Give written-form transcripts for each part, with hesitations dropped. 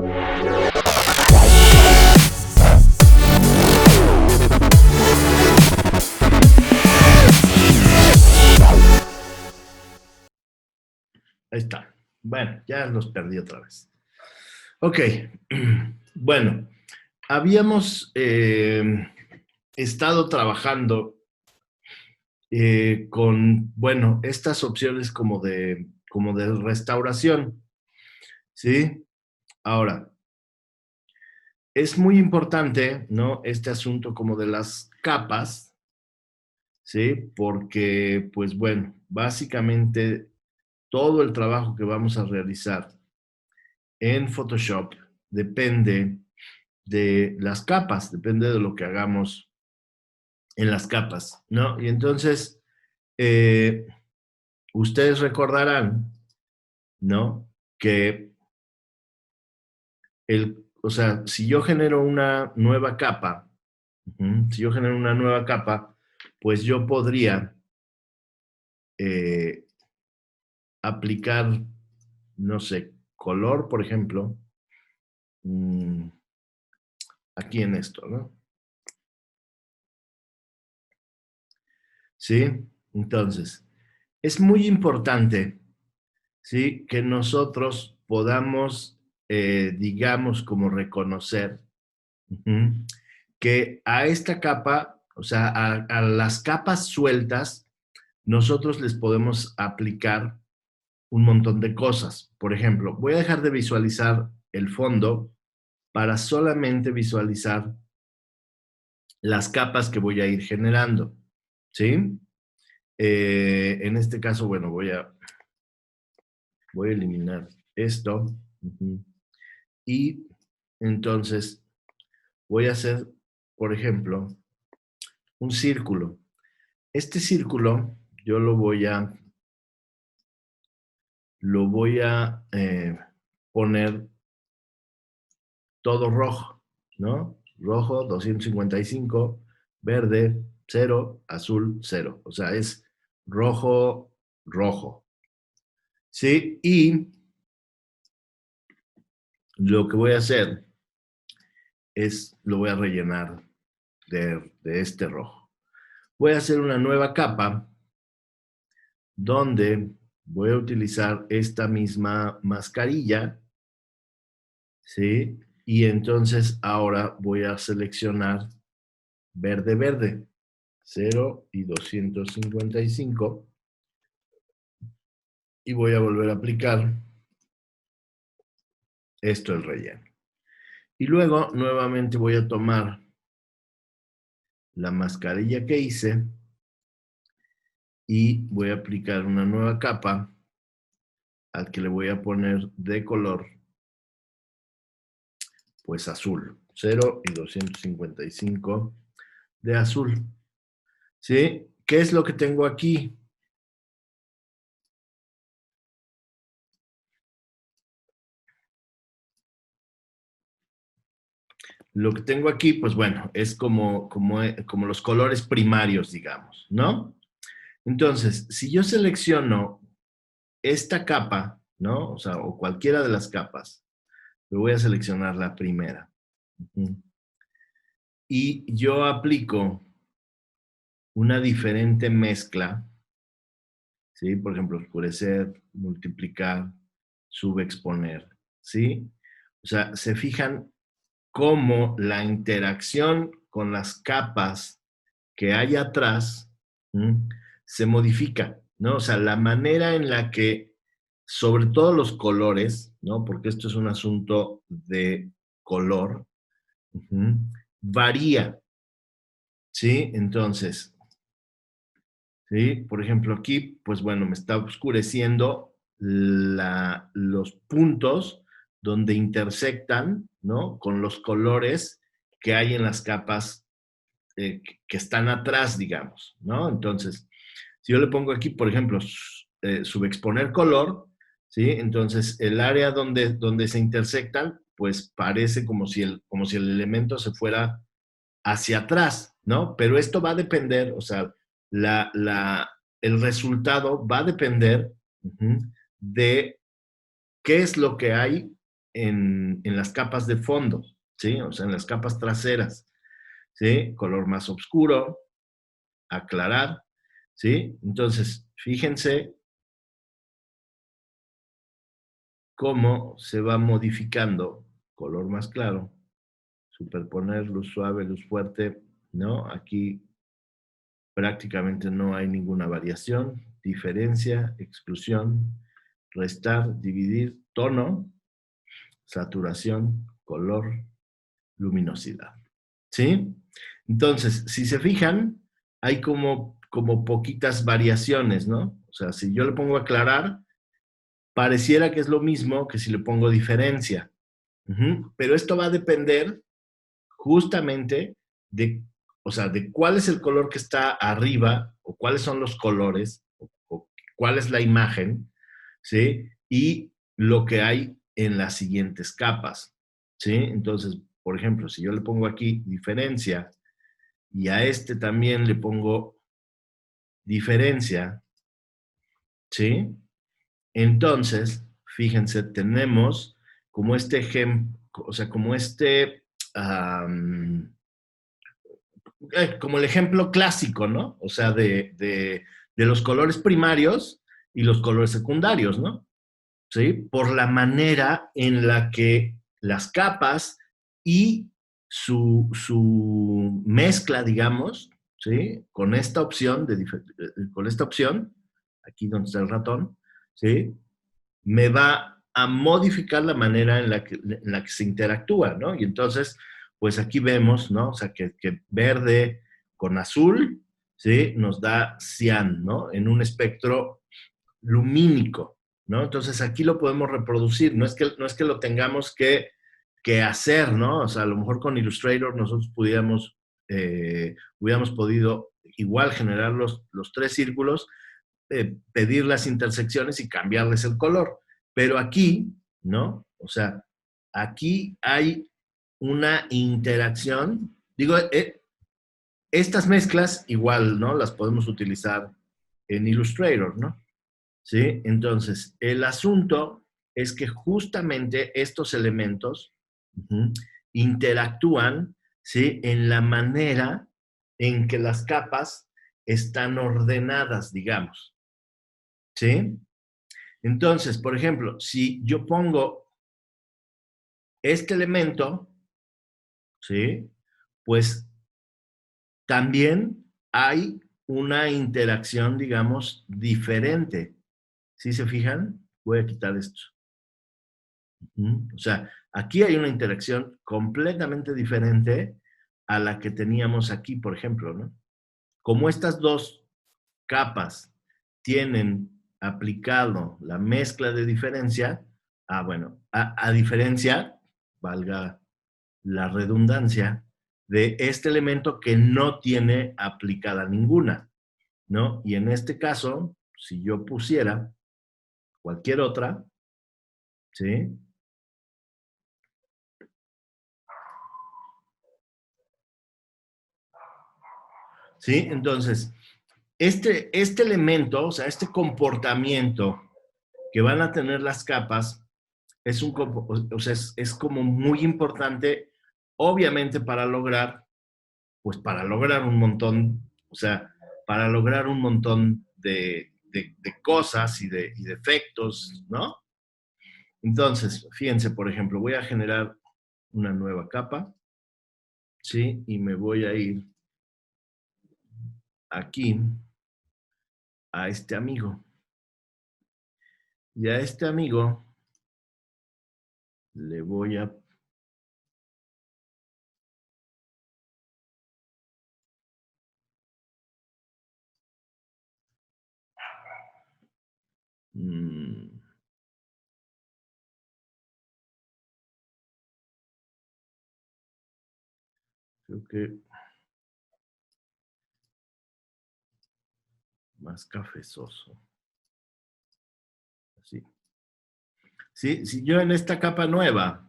Ahí está. Bueno, ya los perdí otra vez. Ok. Bueno, habíamos estado trabajando con, bueno, estas opciones como de restauración, ¿sí? Ahora, es muy importante, ¿no? Este asunto como de las capas, ¿sí? Porque, pues bueno, básicamente todo el trabajo que vamos a realizar en Photoshop depende de las capas, depende de lo que hagamos en las capas, ¿no? Y entonces, eh, ustedes recordarán, ¿no? Que o sea, si yo genero una nueva capa, si yo genero una nueva capa, pues yo podría eh, aplicar, no sé, color, por ejemplo, mm, aquí en esto, ¿no? ¿Sí? Entonces, es muy importante, ¿sí? Que nosotros podamos, digamos, como reconocer que a esta capa, o sea, a las capas sueltas, nosotros les podemos aplicar un montón de cosas. Por ejemplo, voy a dejar de visualizar el fondo para solamente visualizar las capas que voy a ir generando, ¿sí? En este caso, bueno, voy a eliminar esto. Y entonces voy a hacer, por ejemplo, un círculo. Este círculo yo lo voy a poner todo rojo, ¿no? Rojo 255, verde 0, azul 0. O sea, es rojo, rojo. ¿Sí? Y lo que voy a hacer es, lo voy a rellenar de este rojo. Voy a hacer una nueva capa donde voy a utilizar esta misma mascarilla, ¿sí? Y entonces ahora voy a seleccionar verde, verde, 0 y 255. Y voy a volver a aplicar esto, el relleno. Y luego nuevamente voy a tomar la mascarilla que hice y voy a aplicar una nueva capa al que le voy a poner de color, pues azul, 0 y 255 de azul. ¿Sí? ¿Qué es lo que tengo aquí? Lo que tengo aquí, pues bueno, es como los colores primarios, digamos, ¿no? Entonces, si yo selecciono esta capa, ¿no? O sea, o cualquiera de las capas, me voy a seleccionar la primera. Y yo aplico una diferente mezcla, ¿sí? Por ejemplo, oscurecer, multiplicar, subexponer, ¿sí? O sea, se fijan cómo la interacción con las capas que hay atrás se modifica, ¿no? O sea, la manera en la que, sobre todo los colores, ¿no? Porque esto es un asunto de color, varía, ¿sí? Entonces, ¿sí? Por ejemplo, aquí, pues bueno, me está oscureciendo los puntos donde intersectan, ¿no? Con los colores que hay en las capas que están atrás, digamos, ¿no? Entonces, si yo le pongo aquí, por ejemplo, subexponer color, ¿sí? Entonces, el área donde se intersectan, pues parece como si el elemento se fuera hacia atrás, ¿no? Pero esto va a depender, o sea, el resultado va a depender de qué es lo que hay en las capas de fondo, ¿sí? O sea, en las capas traseras, ¿sí? Color más oscuro, aclarar, ¿sí? Entonces, fíjense cómo se va modificando, color más claro, superponer luz suave, luz fuerte, ¿no? Aquí prácticamente no hay ninguna variación, diferencia, exclusión, restar, dividir, tono, saturación, color, luminosidad, ¿sí? Entonces, si se fijan, hay como poquitas variaciones, ¿no? O sea, si yo le pongo aclarar, pareciera que es lo mismo que si le pongo diferencia. Pero esto va a depender justamente de, o sea, de cuál es el color que está arriba, o cuáles son los colores, o cuál es la imagen, ¿sí? Y lo que hay en las siguientes capas, ¿sí? Entonces, por ejemplo, si yo le pongo aquí diferencia y a este también le pongo diferencia, ¿sí? Entonces, fíjense, tenemos como este ejemplo, o sea, como como el ejemplo clásico, ¿no? O sea, de los colores primarios y los colores secundarios, ¿no? ¿Sí? Por la manera en la que las capas y su mezcla, digamos, ¿sí? Con esta opción, con esta opción, aquí donde está el ratón, ¿sí? Me va a modificar la manera en la que se interactúa, ¿no? Y entonces, pues aquí vemos, ¿no? O sea, que verde con azul, ¿sí? Nos da cian, ¿no? En un espectro lumínico, ¿no? Entonces aquí lo podemos reproducir, no es que lo tengamos que hacer, ¿no? O sea, a lo mejor con Illustrator nosotros hubiéramos podido igual generar los tres círculos, pedir las intersecciones y cambiarles el color. Pero aquí, ¿no? O sea, aquí hay una interacción. Digo, estas mezclas igual, ¿no? Las podemos utilizar en Illustrator, ¿no? ¿Sí? Entonces, el asunto es que justamente estos elementos interactúan, ¿sí? En la manera en que las capas están ordenadas, digamos, ¿sí? Entonces, por ejemplo, si yo pongo este elemento, ¿sí? Pues también hay una interacción, digamos, diferente. ¿Sí se fijan? Voy a quitar esto. O sea, aquí hay una interacción completamente diferente a la que teníamos aquí, por ejemplo, ¿no? Como estas dos capas tienen aplicado la mezcla de diferencia, bueno, a diferencia, valga la redundancia, de este elemento que no tiene aplicada ninguna, ¿no? Y en este caso, si yo pusiera cualquier otra, ¿sí? ¿Sí? Entonces, este elemento, o sea, este comportamiento que van a tener las capas, o sea, es como muy importante, obviamente para lograr un montón, o sea, para lograr un montón de cosas y de efectos, ¿no? Entonces, fíjense, por ejemplo, voy a generar una nueva capa, ¿sí? Y me voy a ir aquí a este amigo. Y a este amigo le voy a... Mmm, creo que más cafezoso. Así. Sí, si yo en esta capa nueva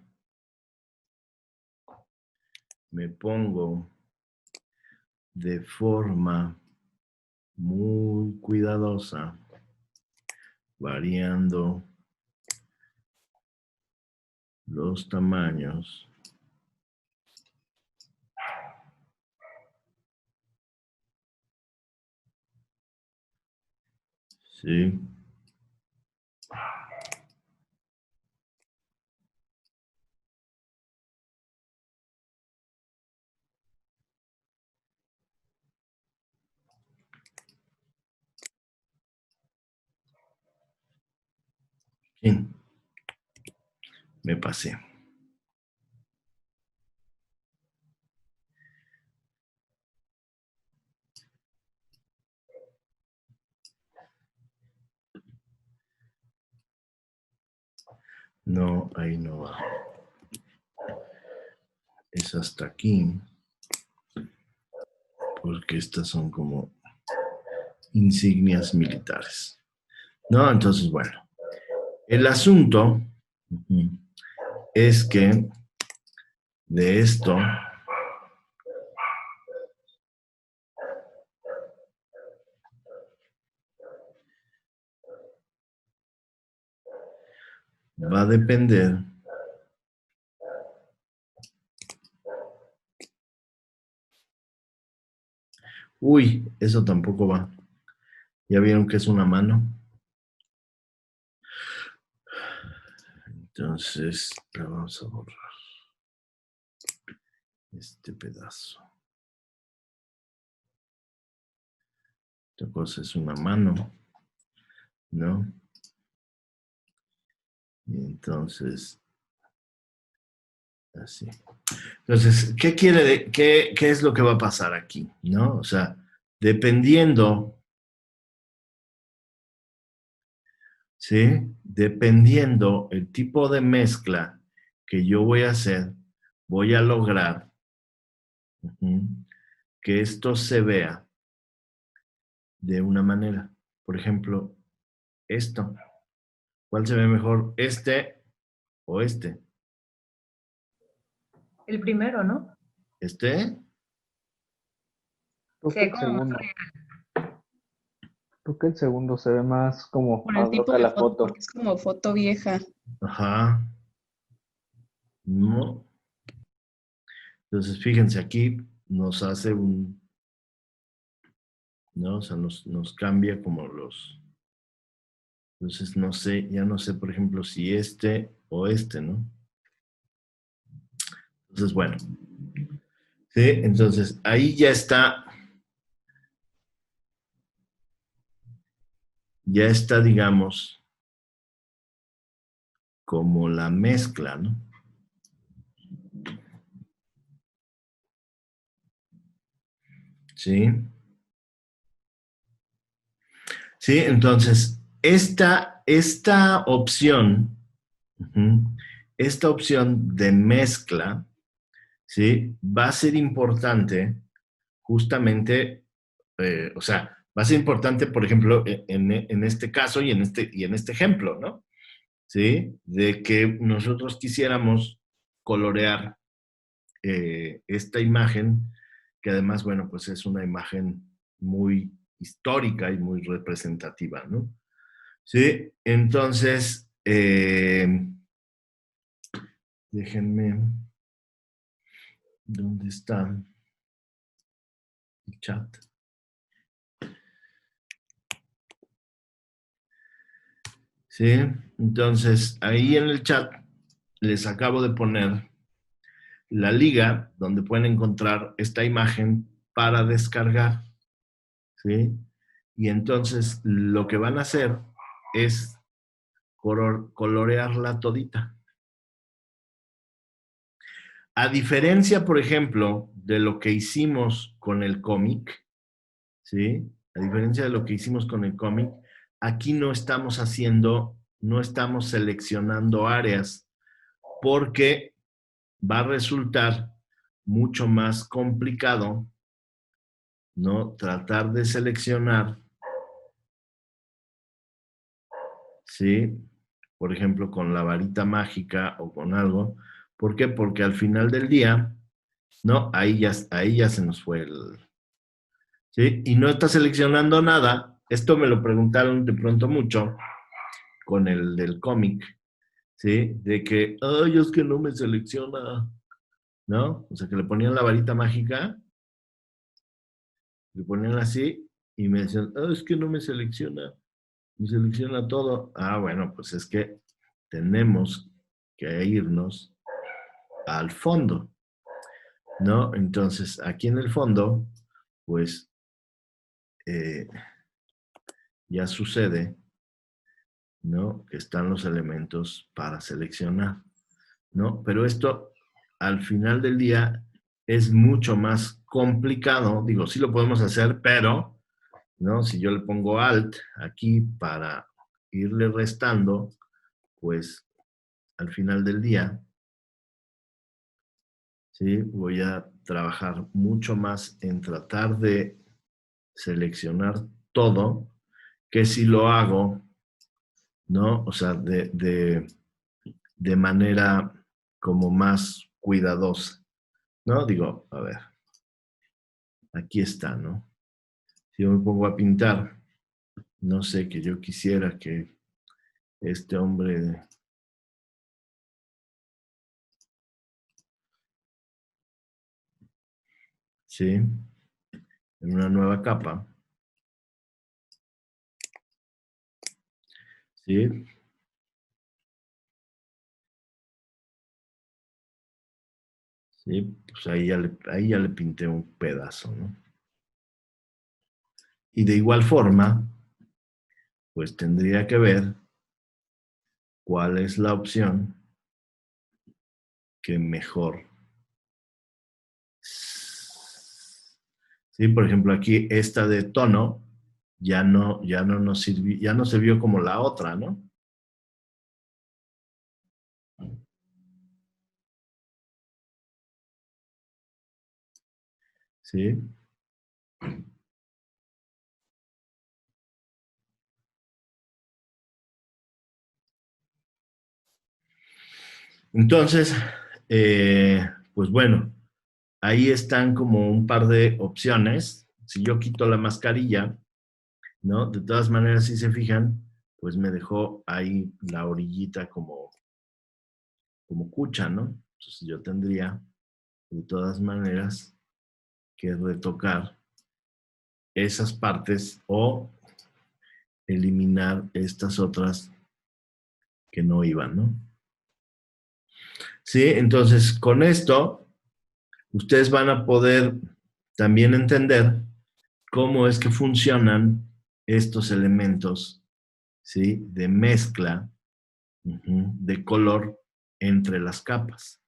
me pongo de forma muy cuidadosa, variando los tamaños. Sí. Bien. Me pasé. No, ahí no va. Es hasta aquí. Porque estas son como insignias militares. ¿No? Entonces, bueno. El asunto es que de esto va a depender uy, eso tampoco va. ¿Ya vieron que es una mano? Entonces, la vamos a borrar. Este pedazo. Esta cosa es una mano, ¿no? Y entonces, así. Entonces, ¿qué es lo que va a pasar aquí? ¿No? O sea, dependiendo, ¿sí? Dependiendo el tipo de mezcla que yo voy a hacer, voy a lograr que esto se vea de una manera. Por ejemplo, esto. ¿Cuál se ve mejor? ¿Este o este? El primero, ¿no? ¿Este? Creo que Se ve el como más segundo, real creo que el segundo se ve más como por el ad hoc tipo a de la foto, foto. porque es como foto vieja. Ajá. No. Entonces, fíjense, aquí nos hace un, ¿no? O sea, nos cambia como los, entonces no sé, ya no sé, por ejemplo, si este o este, ¿no? Entonces, bueno, sí, entonces ahí ya está, digamos, como la mezcla, ¿no? Sí. Sí, entonces, esta opción, esta opción de mezcla, ¿sí? Va a ser importante justamente, o sea, va a ser importante, por ejemplo, en este caso y en este ejemplo, ¿no? ¿Sí? De que nosotros quisiéramos colorear esta imagen, que además, bueno, pues es una imagen muy histórica y muy representativa, ¿no? Sí, entonces, déjenme, ¿dónde está el chat? Sí, entonces ahí en el chat les acabo de poner la liga donde pueden encontrar esta imagen para descargar, ¿sí? Y entonces lo que van a hacer es colorearla todita. A diferencia, por ejemplo, de lo que hicimos con el cómic, ¿sí? A diferencia de lo que hicimos con el cómic, aquí no estamos haciendo, no estamos seleccionando áreas porque va a resultar mucho más complicado, ¿no? Tratar de seleccionar, ¿sí? Por ejemplo, con la varita mágica o con algo. ¿Por qué? Porque al final del día, ¿no? Ahí ya se nos fue el, ¿sí? Y no está seleccionando nada. Esto me lo preguntaron de pronto mucho con el del cómic, ¿sí? De que, ay, es que no me selecciona, ¿no? O sea, que le ponían la varita mágica, le ponían así y me decían, ah, es que no me selecciona todo. Ah, bueno, pues es que tenemos que irnos al fondo, ¿no? Entonces, aquí en el fondo, pues eh, ya sucede, ¿no? Que están los elementos para seleccionar, ¿no? Pero esto, al final del día, es mucho más complicado. Digo, sí lo podemos hacer, pero, ¿no? Si yo le pongo Alt aquí para irle restando, pues al final del día, ¿sí? Voy a trabajar mucho más en tratar de seleccionar todo, que si lo hago, ¿no? O sea, de manera como más cuidadosa, ¿no? Digo, a ver, aquí está, ¿no? Si yo me pongo a pintar, no sé, que yo quisiera que este hombre, ¿sí? En una nueva capa, ¿sí? Sí, pues ahí ya le pinté un pedazo, ¿no? Y de igual forma, pues tendría que ver cuál es la opción que mejor. Sí, por ejemplo, aquí esta de tono ya no nos sirvió, ya no se vio como la otra, ¿no? Sí. Entonces, pues bueno, ahí están como un par de opciones. Si yo quito la mascarilla, ¿no? De todas maneras, si se fijan, pues me dejó ahí la orillita como cucha, ¿no? Entonces yo tendría, de todas maneras, que retocar esas partes o eliminar estas otras que no iban, ¿no? Sí, entonces con esto ustedes van a poder también entender cómo es que funcionan estos elementos, ¿sí? De mezcla, de color entre las capas,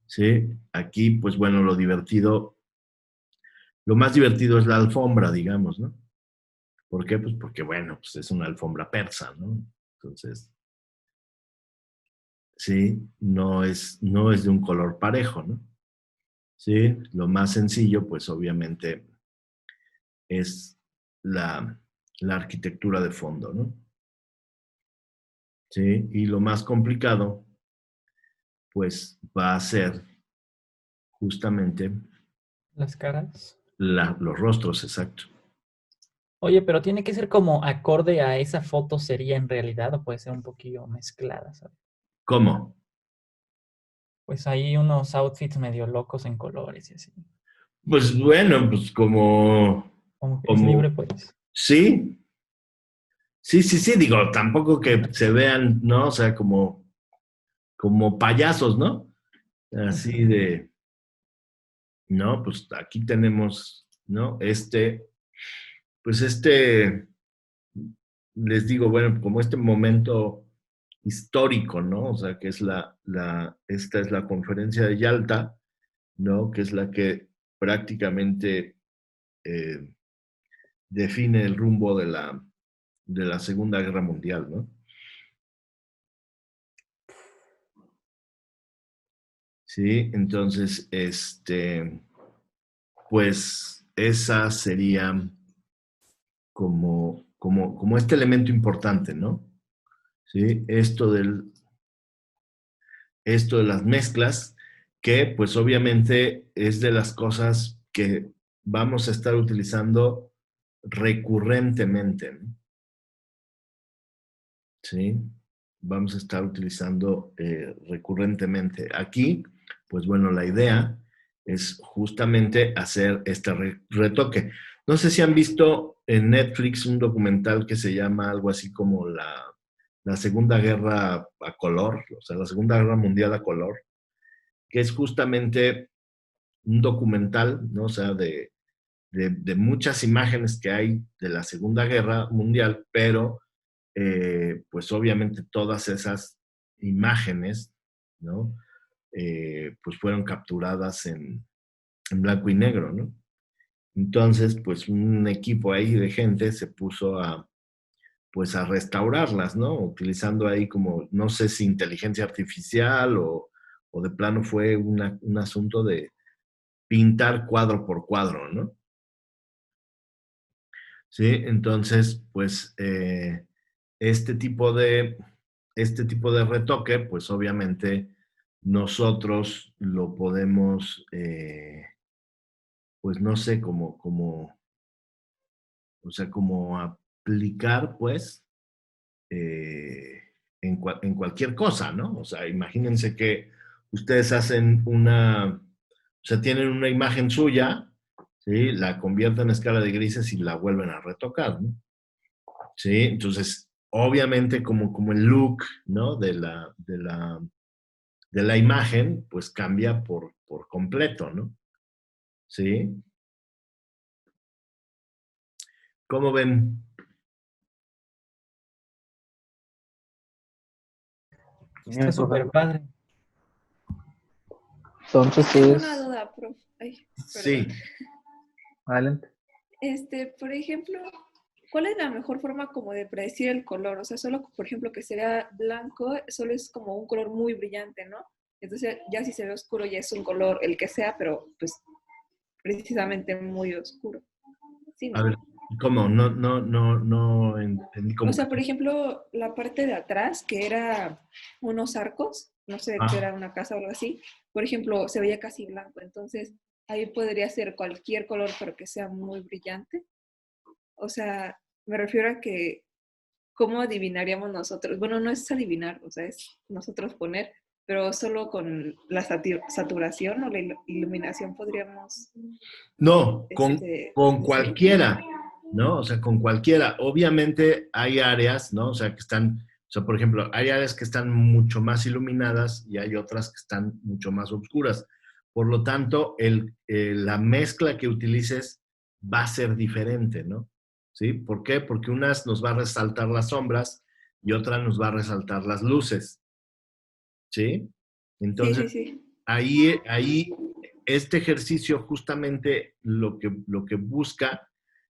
¿sí? Aquí, pues bueno, lo más divertido es la alfombra, digamos, ¿no? ¿Por qué? Pues porque, bueno, pues es una alfombra persa, ¿no? Entonces, sí, no es de un color parejo, ¿no? Sí, lo más sencillo, pues obviamente es la, la arquitectura de fondo, ¿no? Sí, y lo más complicado, pues va a ser justamente Las caras. los rostros, exacto. Oye, pero tiene que ser como acorde a esa foto sería en realidad, o puede ser un poquillo mezclada, ¿sabes? ¿Cómo? Pues hay unos outfits medio locos en colores y así. Pues bueno, pues Como que es libre, como, pues. sí, sí, digo, tampoco que se vean, ¿no? O sea, como payasos, ¿no? Así de, no, pues aquí tenemos, ¿no? Pues les digo, bueno, como este momento histórico, ¿no? O sea, que es esta es la conferencia de Yalta, ¿no? Que es la que prácticamente eh, define el rumbo de la Segunda Guerra Mundial, ¿no? Sí, entonces, pues esa sería como este elemento importante, ¿no? Sí, esto de las mezclas, que pues obviamente es de las cosas que vamos a estar utilizando recurrentemente, ¿no? ¿Sí? vamos a estar utilizando recurrentemente. Aquí, pues bueno, la idea es justamente hacer este retoque. No sé si han visto en Netflix un documental que se llama algo así como la Segunda Guerra a color, o sea, la Segunda Guerra Mundial a color, que es justamente un documental, ¿no? O sea, de muchas imágenes que hay de la Segunda Guerra Mundial, pero pues obviamente todas esas imágenes, ¿no? Pues fueron capturadas en blanco y negro, ¿no? Entonces, pues un equipo ahí de gente se puso pues a restaurarlas, ¿no? Utilizando ahí como, no sé si inteligencia artificial o de plano fue un asunto de pintar cuadro por cuadro, ¿no? Sí, entonces, pues este tipo de, este tipo de retoque, pues obviamente nosotros lo podemos, pues no sé, o sea, como aplicar, pues, eh, en cualquier cosa, ¿no? O sea, imagínense que ustedes hacen o sea, tienen una imagen suya, ¿sí? La convierten en escala de grises y la vuelven a retocar, ¿no? ¿Sí? Entonces, obviamente como el look, ¿no? De la imagen, pues cambia por completo, ¿no? ¿Sí? ¿Cómo ven? Está Bien, profe. súper padre. Entonces Tengo una es, duda, prof. Ay, perdón. Sí. adelante. Por ejemplo, ¿cuál es la mejor forma como de predecir el color? O sea, solo, por ejemplo, que se vea blanco, solo es como un color muy brillante, ¿no? Entonces, ya si se ve oscuro, ya es un color, el que sea, pero pues precisamente muy oscuro. Sí, A ver, ¿no? ¿cómo? No entendí O cómo que... sea, por ejemplo, la parte de atrás, que era unos arcos, no sé, que Ah, era una casa o algo así, por ejemplo, se veía casi blanco. Entonces, ahí podría ser cualquier color, pero que sea muy brillante. O sea, me refiero a que, ¿cómo adivinaríamos nosotros? Bueno, no es adivinar, o sea, es nosotros poner, pero solo con la saturación o la iluminación podríamos, no, con decir. cualquiera, ¿no? O sea, con cualquiera. Obviamente hay áreas, ¿no? O sea, que están, o sea, por ejemplo, hay áreas que están mucho más iluminadas y hay otras que están mucho más oscuras. Por lo tanto, la mezcla que utilices va a ser diferente, ¿no? ¿Sí? ¿Por qué? Porque unas nos va a resaltar las sombras y otra nos va a resaltar las luces, ¿sí? Sí, Entonces, sí, sí. ahí este ejercicio justamente lo que busca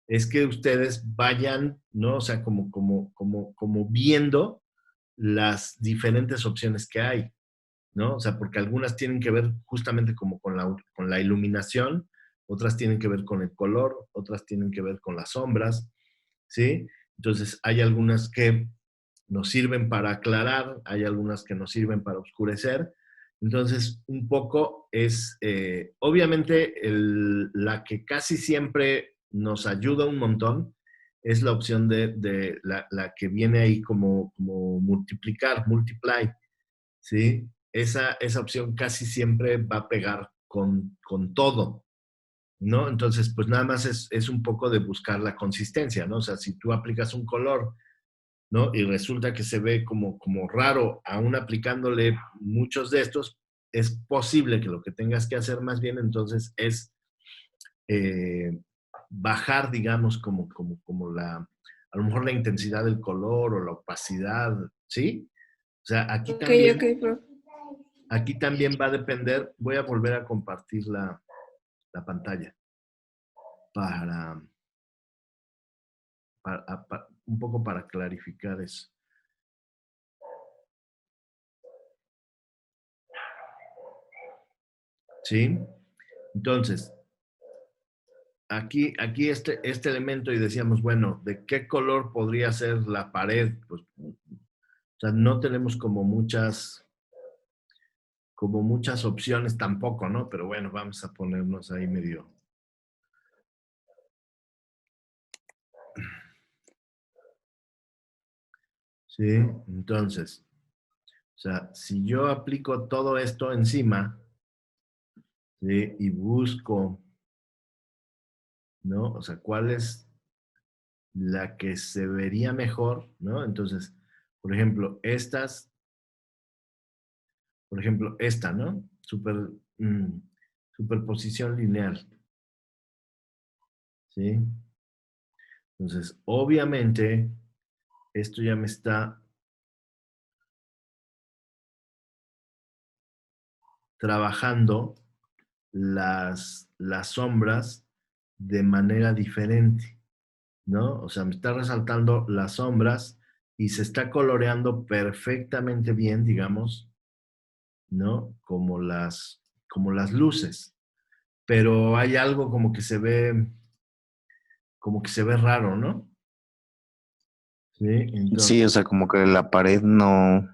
es que ustedes vayan, ¿no? O sea, como viendo las diferentes opciones que hay, ¿no? O sea, porque algunas tienen que ver justamente como con la iluminación, otras tienen que ver con el color, otras tienen que ver con las sombras, ¿sí? Entonces, hay algunas que nos sirven para aclarar, hay algunas que nos sirven para oscurecer. Entonces, un poco es, obviamente, la que casi siempre nos ayuda un montón es la opción de la que viene ahí como multiplicar, multiply, ¿sí? Esa opción casi siempre va a pegar con todo, ¿no? Entonces, pues nada más es un poco de buscar la consistencia, ¿no? O sea, si tú aplicas un color, ¿no? Y resulta que se ve como raro, aún aplicándole muchos de estos, es posible que lo que tengas que hacer más bien entonces es eh, bajar, digamos, como a lo mejor la intensidad del color o la opacidad, ¿sí? O sea, Ok, ok, prof. aquí también va a depender, voy a volver a compartir la pantalla para, un poco para clarificar eso. ¿Sí? Entonces, aquí este elemento y decíamos, bueno, ¿de qué color podría ser la pared? Pues, o sea, no tenemos como muchas opciones tampoco, ¿no? Pero bueno, vamos a ponernos ahí medio. Sí, entonces, sea, si yo aplico todo esto encima, ¿sí? Y busco, ¿no? O sea, ¿cuál es la que se vería mejor, ¿no? Entonces, por ejemplo, esta, ¿no? Superposición lineal, ¿sí? Entonces, obviamente, esto ya me está trabajando las sombras de manera diferente, ¿no? O sea, me está resaltando las sombras y se está coloreando perfectamente bien, digamos, ¿no? Como las luces. Pero hay algo como que se ve raro, ¿no? Sí, Sí, entonces, o sea, como que la pared no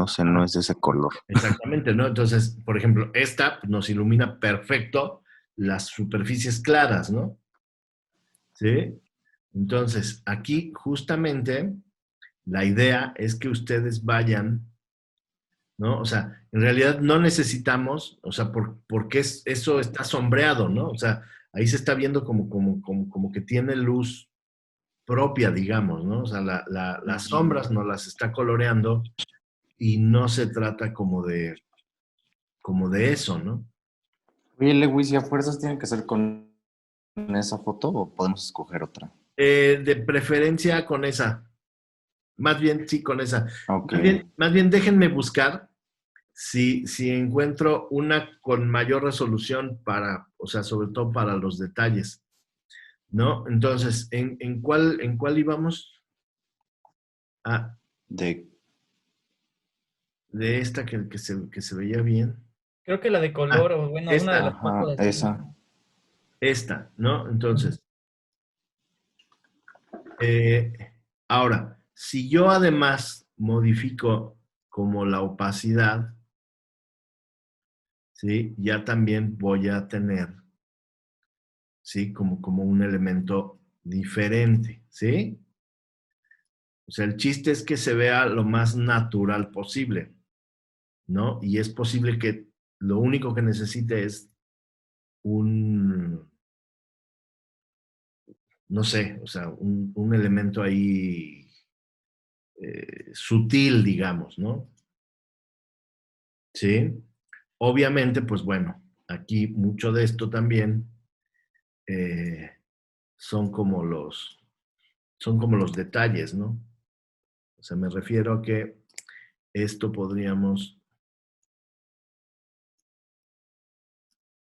sé, no es de ese color. exactamente, ¿no? Entonces, por ejemplo, esta nos ilumina perfecto las superficies claras, ¿no? Sí. Entonces, aquí justamente la idea es que ustedes vayan, ¿no? O sea, en realidad no necesitamos, o sea, porque eso está sombreado, ¿no? O sea, ahí se está viendo como que tiene luz propia, digamos, ¿no? O sea, las sombras nos las está coloreando y no se trata como de eso, ¿no? Oye, Lewis, ¿y a fuerzas tiene que ser con esa foto o podemos escoger otra? De preferencia con esa, más bien sí con esa. Ok. Más bien déjenme buscar si encuentro una con mayor resolución o sea, sobre todo para los detalles, ¿no? Entonces, ¿en cuál íbamos? Ah, De, de esta que se veía bien. Creo que la de Ah, color, o bueno, una de esta, las ajá, fotos así. esa. esta, ¿no? Ujú. Entonces, eh, ahora, si yo además modifico como la opacidad, ¿sí? Ya también voy a tener, ¿sí? Como un elemento diferente, ¿sí? O sea, el chiste es que se vea lo más natural posible, ¿no? Y es posible que lo único que necesite es un, no sé, o sea, un elemento ahí sutil, digamos, ¿no? Sí. Obviamente, pues bueno, aquí mucho de esto también eh, son como los detalles, ¿no? O sea, me refiero a que esto podríamos,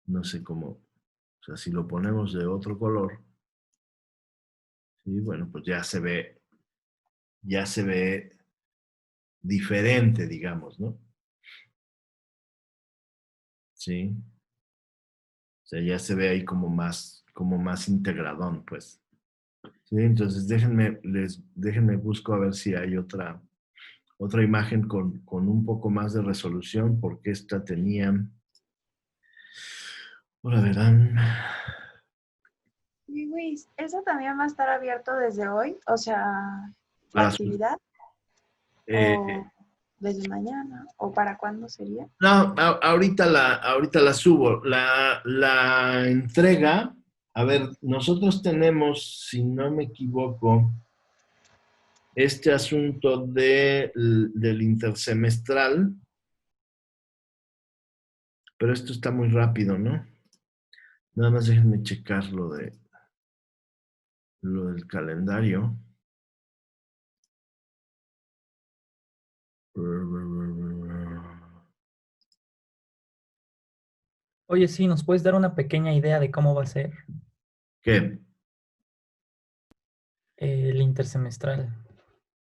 no sé cómo, o sea, si lo ponemos de otro color, sí, bueno, pues ya se ve diferente, digamos, ¿no? Sí. O sea, ya se ve ahí como más integradón, pues. Sí, entonces déjenme busco a ver si hay otra imagen con un poco más de resolución, porque esta tenía, ahora verán, Sí, Luis, ¿eso también va a estar abierto desde hoy? O sea, la para actividad, eh, o desde mañana, o para cuándo sería. no, ahorita la subo. La entrega, a ver, nosotros tenemos, si no me equivoco, este asunto del intersemestral, pero esto está muy rápido, ¿no? Nada más déjenme checar lo del calendario. Oye, sí, ¿nos puedes dar una pequeña idea de cómo va a ser ¿Qué? el intersemestral?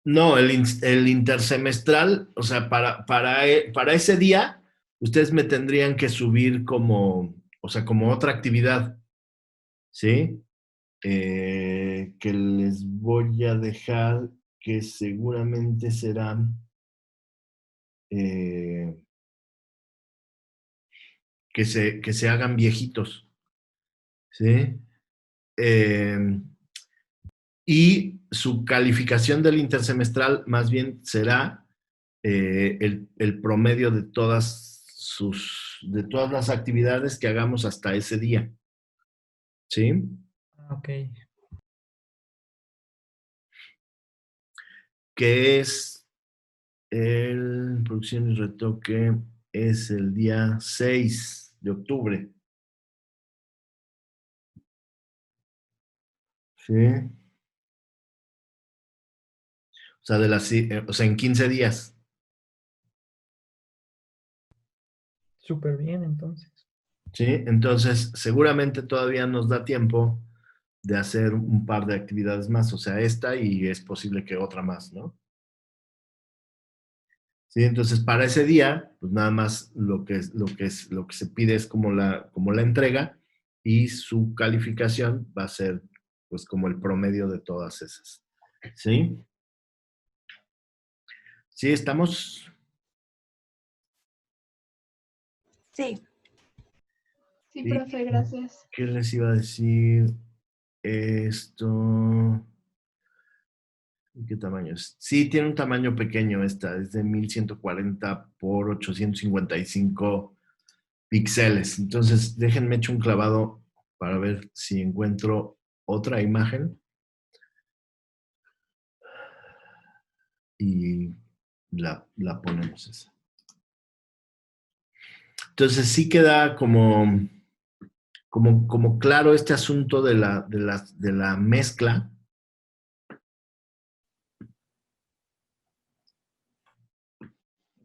No, el intersemestral, o sea, para ese día, ustedes me tendrían que subir o sea, como otra actividad, ¿sí? Que les voy a dejar que seguramente será eh, que se hagan viejitos, ¿sí? Eh, y su calificación del intersemestral más bien será el promedio de de todas las actividades que hagamos hasta ese día. ¿Sí? Ok. Que es el producción y retoque, es el día 6 de octubre. ¿Sí? O sea, o sea, en 15 días. Súper bien, entonces. ¿Sí? Entonces, seguramente todavía nos da tiempo de hacer un par de actividades más, o sea, esta y es posible que otra más, ¿no? Sí, entonces para ese día, pues nada más lo que se pide es como la entrega y su calificación va a ser pues como el promedio de todas esas. ¿Sí? Sí, estamos. Sí. Sí, Sí. profe, gracias. ¿Qué les iba a decir? Esto. ¿Qué tamaño es? Sí, tiene un tamaño pequeño esta, es de 1140 por 855 píxeles. Entonces, déjenme echar un clavado para ver si encuentro otra imagen y la ponemos esa. Entonces, sí queda como claro este asunto de la mezcla.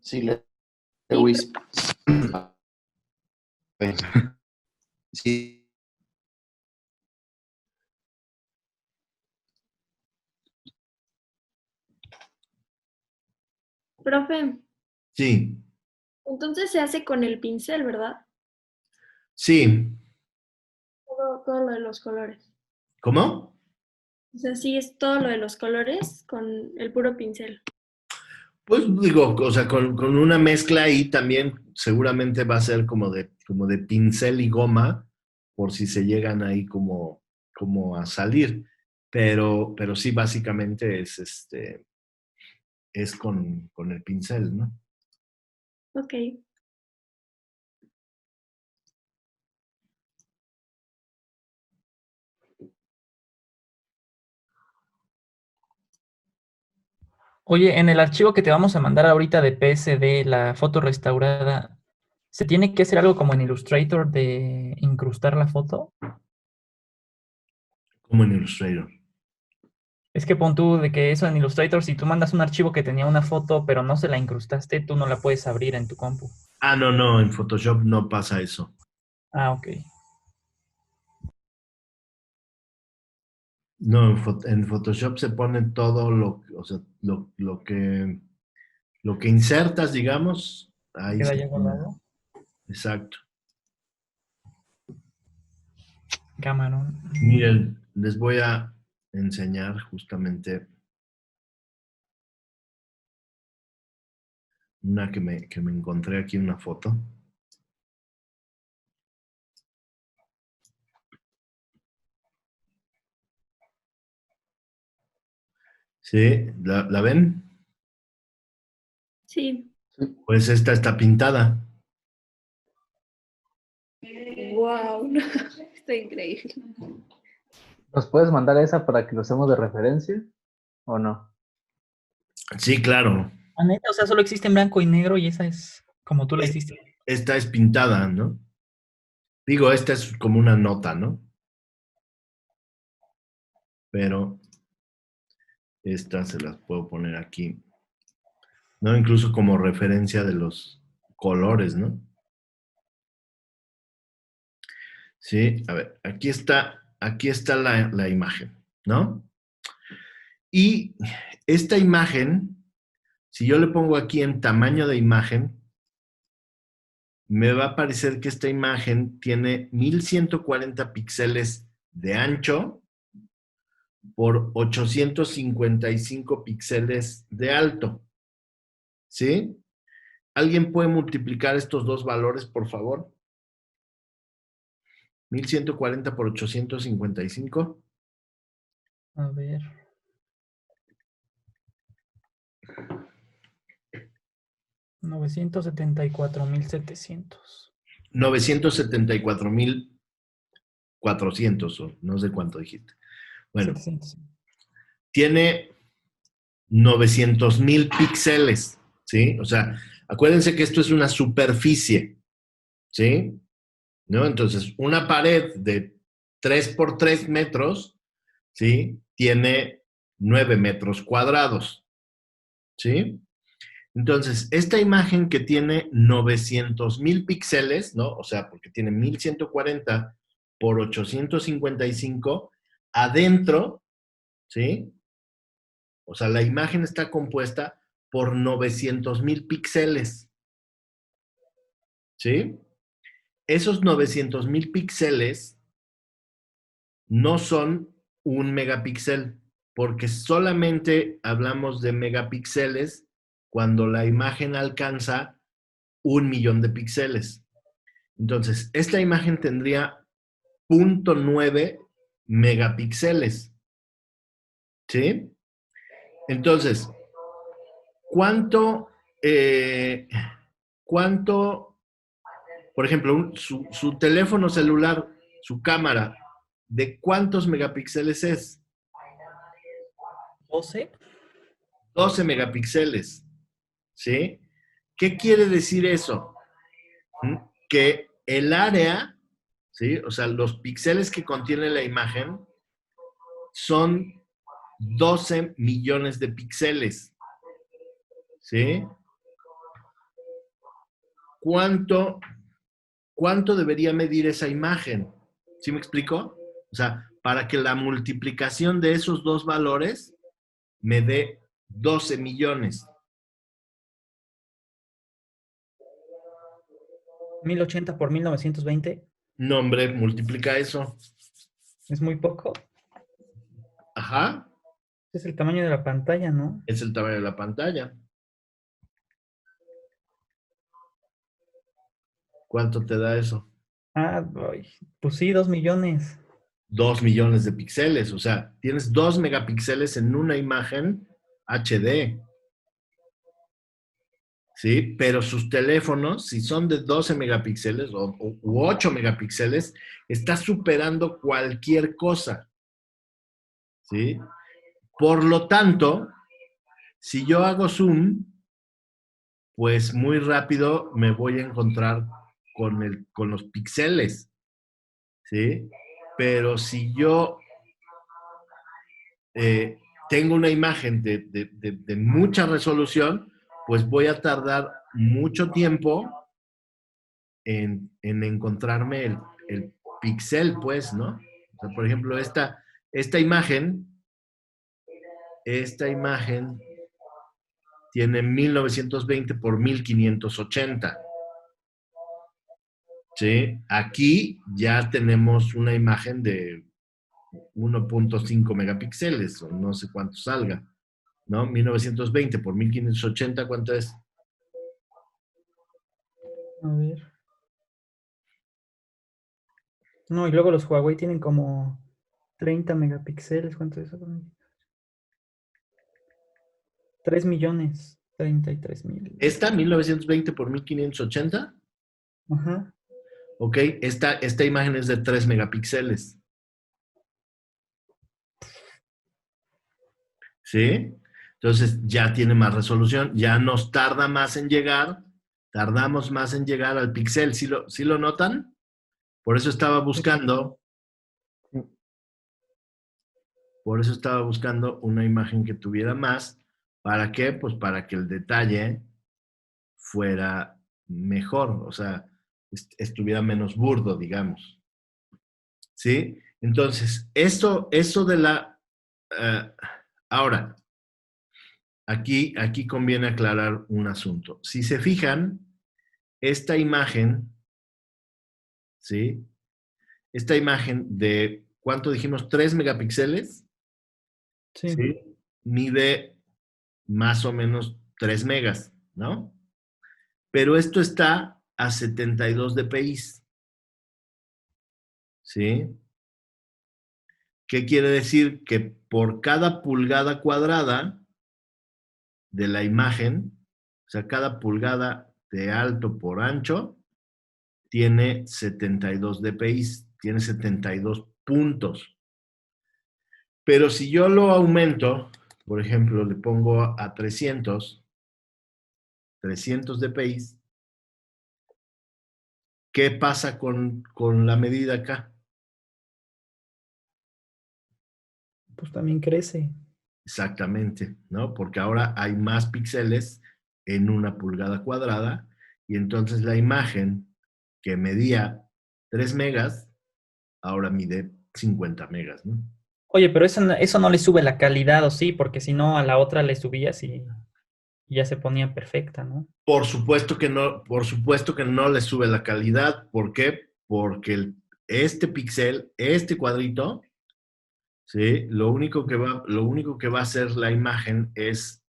Sí, Lewis. Sí, Profe, Sí, entonces se hace con el pincel, ¿verdad? sí. Todo lo de los colores. ¿Cómo? O sea, sí es todo lo de los colores con el puro pincel. Pues digo, o sea, con una mezcla ahí también seguramente va a ser como de pincel y goma, por si se llegan ahí como a salir. Pero sí, básicamente es con el pincel, ¿no? Ok. Oye, en el archivo que te vamos a mandar ahorita de PSD, la foto restaurada, ¿se tiene que hacer algo como en Illustrator de incrustar la foto? Como en Illustrator. Es que pon tú de que eso en Illustrator, si tú mandas un archivo que tenía una foto, pero no se la incrustaste, tú no la puedes abrir en tu compu. Ah, no, no, en Photoshop no pasa eso. Ah, ok. No, en Photoshop se pone todo o sea, lo que insertas, digamos, ahí Queda se ya pone. guardado. Exacto. Camarón. Miren, les voy a enseñar justamente una que me encontré aquí en una foto. ¿Sí? La ven? Sí. Pues esta está pintada. Wow, está increíble. ¿Nos puedes mandar esa para que lo usemos de referencia o no? Sí, claro. Ah, neta, o sea, solo existe en blanco y negro y esa es como tú la Es- hiciste. Esta es pintada, ¿no? Digo, esta es como una nota, ¿no? Pero esta se las puedo poner aquí, ¿no? Incluso como referencia de los colores, ¿no? Sí, a ver, aquí está la imagen, ¿no? Y esta imagen, si yo le pongo aquí en tamaño de imagen, me va a parecer que esta imagen tiene 1140 píxeles de ancho por 855 píxeles de alto, ¿sí? ¿Alguien puede multiplicar estos dos valores, por favor? 1140 por 855. A ver. 974,700. 974,400 o no sé cuánto dijiste. Bueno, 700. tiene 900,000 píxeles, ¿sí? O sea, acuérdense que esto es una superficie, ¿sí? ¿No? Entonces, una pared de 3 por 3 metros, ¿sí? Tiene 9 metros cuadrados, ¿sí? Entonces, esta imagen que tiene 900,000 píxeles, ¿no? O sea, porque tiene 1140 por 855, adentro, ¿sí? O sea, la imagen está compuesta por 900,000 píxeles, ¿sí? Esos 900,000 píxeles no son un megapíxel, porque solamente hablamos de megapíxeles cuando la imagen alcanza 1,000,000 de píxeles. Entonces, esta imagen tendría 0.9 megapíxeles, ¿sí? Entonces, ¿cuánto, eh, cuánto, por ejemplo, su teléfono celular, su cámara, ¿de cuántos megapíxeles es? 12. 12 megapíxeles, ¿sí? ¿Qué quiere decir eso? Que el área, ¿sí? O sea, los píxeles que contiene la imagen son 12 millones de píxeles, ¿sí? ¿Cuánto, cuánto debería medir esa imagen? ¿Sí me explico? O sea, para que la multiplicación de esos dos valores me dé 12 millones. 1080 por 1920. No, hombre, multiplica eso. Es muy poco. Ajá, Es el tamaño de la pantalla, ¿no? es el tamaño de la pantalla. ¿Cuánto te da eso? Ah, pues sí, 2 millones. 2 millones de píxeles. O sea, tienes 2 megapíxeles en una imagen HD. ¿Sí? Pero sus teléfonos, si son de 12 megapíxeles u 8 megapíxeles, está superando cualquier cosa. ¿Sí? Por lo tanto, si yo hago zoom, pues muy rápido me voy a encontrar con los píxeles. ¿Sí? Pero si yo tengo una imagen de mucha resolución, pues voy a tardar mucho tiempo en encontrarme el píxel, pues, ¿no? O sea, por ejemplo, esta imagen tiene 1920 por 1580. ¿Sí? Aquí ya tenemos una imagen de 1.5 megapíxeles, o no sé cuánto salga, ¿no? 1920 por 1580, ¿cuánto es? A ver. No, y luego los Huawei tienen como 30 megapíxeles. ¿Cuánto es eso? 3 millones. 33,000. Esta, 1920 por 1580, Ajá. ok, esta imagen es de 3 megapíxeles. ¿Sí? Entonces ya tiene más resolución, ya nos tarda más en llegar, tardamos más en llegar al píxel. ¿Sí lo notan? Por eso estaba buscando, una imagen que tuviera más. ¿Para qué? Pues para que el detalle fuera mejor, o sea, estuviera menos burdo, digamos. ¿Sí? Entonces, eso de la... ahora, aquí conviene aclarar un asunto. Si se fijan, esta imagen, ¿sí? Esta imagen de, ¿cuánto dijimos? 3 megapíxeles, Sí. ¿sí? Mide más o menos 3 megas, ¿no? Pero esto está a 72 dpi, ¿sí? ¿Qué quiere decir? Que por cada pulgada cuadrada de la imagen, O sea, cada pulgada de alto por ancho tiene 72 dpi, tiene 72 puntos. Pero si yo lo aumento, por ejemplo, le pongo a 300 dpi, ¿qué pasa con la medida acá? Pues también crece. Exactamente, ¿no? Porque ahora hay más píxeles en una pulgada cuadrada y entonces la imagen que medía 3 megas, ahora mide 50 megas, ¿no? Oye, pero eso no le sube la calidad, ¿o sí? Porque si no, a la otra le subías y ya se ponía perfecta, ¿no? Por supuesto que no le sube la calidad. ¿Por qué? Porque este píxel, este cuadrito, ¿sí? Lo único que va a hacer la imagen es,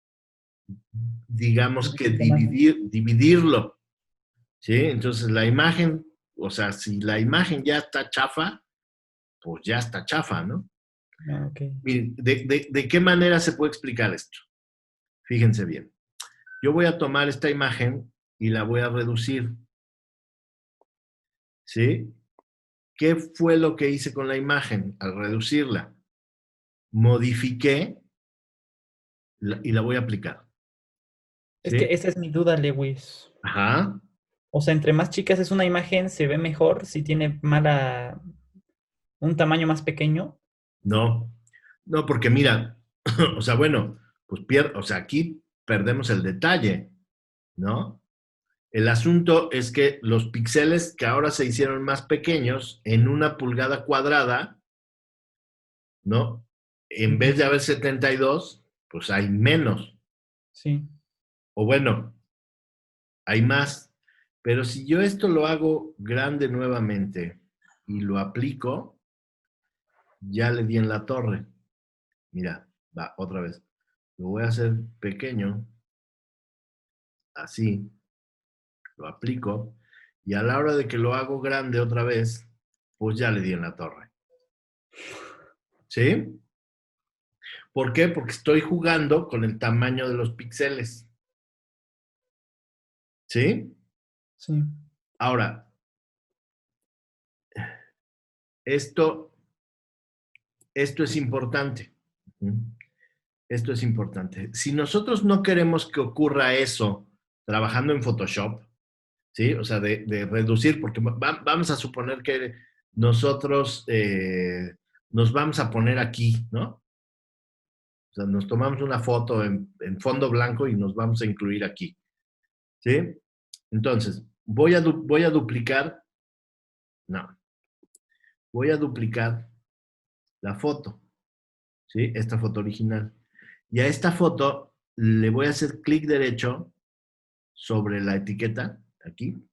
digamos que dividirlo, ¿sí? Entonces la imagen, o sea, si la imagen ya está chafa, pues ya está chafa, ¿no? Ah, ok. Miren, ¿de qué manera se puede explicar esto? Fíjense bien. Yo voy a tomar esta imagen y la voy a reducir, ¿sí? ¿Qué fue lo que hice con la imagen al reducirla? Modifiqué y la voy a aplicar. Es ¿Sí? que esa es mi duda, Lewis. Ajá. O sea, entre más chicas es una imagen, se ve mejor si tiene un tamaño más pequeño. No. No, porque mira, o sea, bueno, pues o sea, aquí perdemos el detalle, ¿no? El asunto es que los píxeles que ahora se hicieron más pequeños en una pulgada cuadrada, ¿no? En vez de haber 72, pues hay menos. Sí. O bueno, hay más. Pero si yo esto lo hago grande nuevamente y lo aplico, ya le di en la torre. Mira, va, otra vez. Lo voy a hacer pequeño, así, lo aplico, y a la hora de que lo hago grande otra vez, pues ya le di en la torre. ¿Sí? ¿Por qué? Porque estoy jugando con el tamaño de los píxeles. ¿Sí? Sí. Ahora, esto es importante. Esto es importante. Si nosotros no queremos que ocurra eso trabajando en Photoshop, ¿sí? O sea, de reducir, porque vamos a suponer que nosotros nos vamos a poner aquí, ¿no? O sea, nos tomamos una foto en fondo blanco y nos vamos a incluir aquí, ¿sí? Entonces, voy a duplicar, no, voy a duplicar la foto, ¿sí? Esta foto original. Y a esta foto le voy a hacer clic derecho sobre la etiqueta, aquí,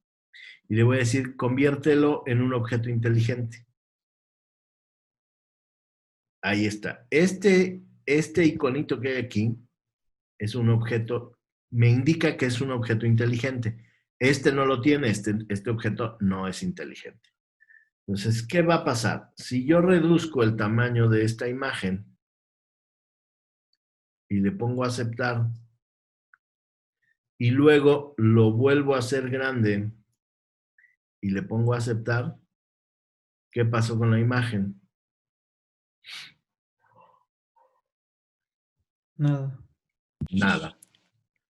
y le voy a decir, conviértelo en un objeto inteligente. Ahí está. Este iconito que hay aquí es un objeto, me indica que es un objeto inteligente. Este no lo tiene, este objeto no es inteligente. Entonces, ¿qué va a pasar? Si yo reduzco el tamaño de esta imagen y le pongo a aceptar y luego lo vuelvo a hacer grande y le pongo a aceptar, ¿qué pasó con la imagen? Nada. Nada.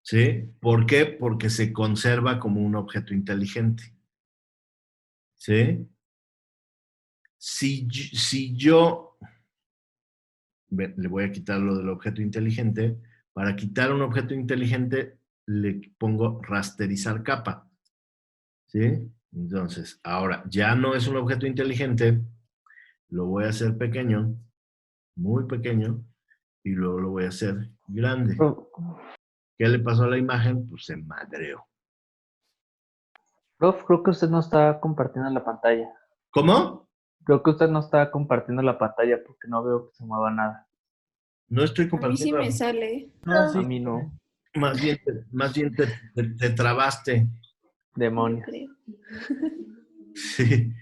¿Sí? ¿Por qué? Porque se conserva como un objeto inteligente. ¿Sí? Si yo le voy a quitar lo del objeto inteligente, para quitar un objeto inteligente le pongo rasterizar capa. ¿Sí? Entonces, ahora ya no es un objeto inteligente, lo voy a hacer pequeño, muy pequeño, y luego lo voy a hacer grande. ¿Qué le pasó a la imagen? Pues se madreó. Prof, creo que usted no está compartiendo la pantalla. ¿Cómo? Creo que usted no está compartiendo la pantalla porque no veo que se mueva nada. No estoy A mí sí compartiendo. me sale. No, A sí. mí no. Más bien te trabaste. Yo Demonios. creo. Sí.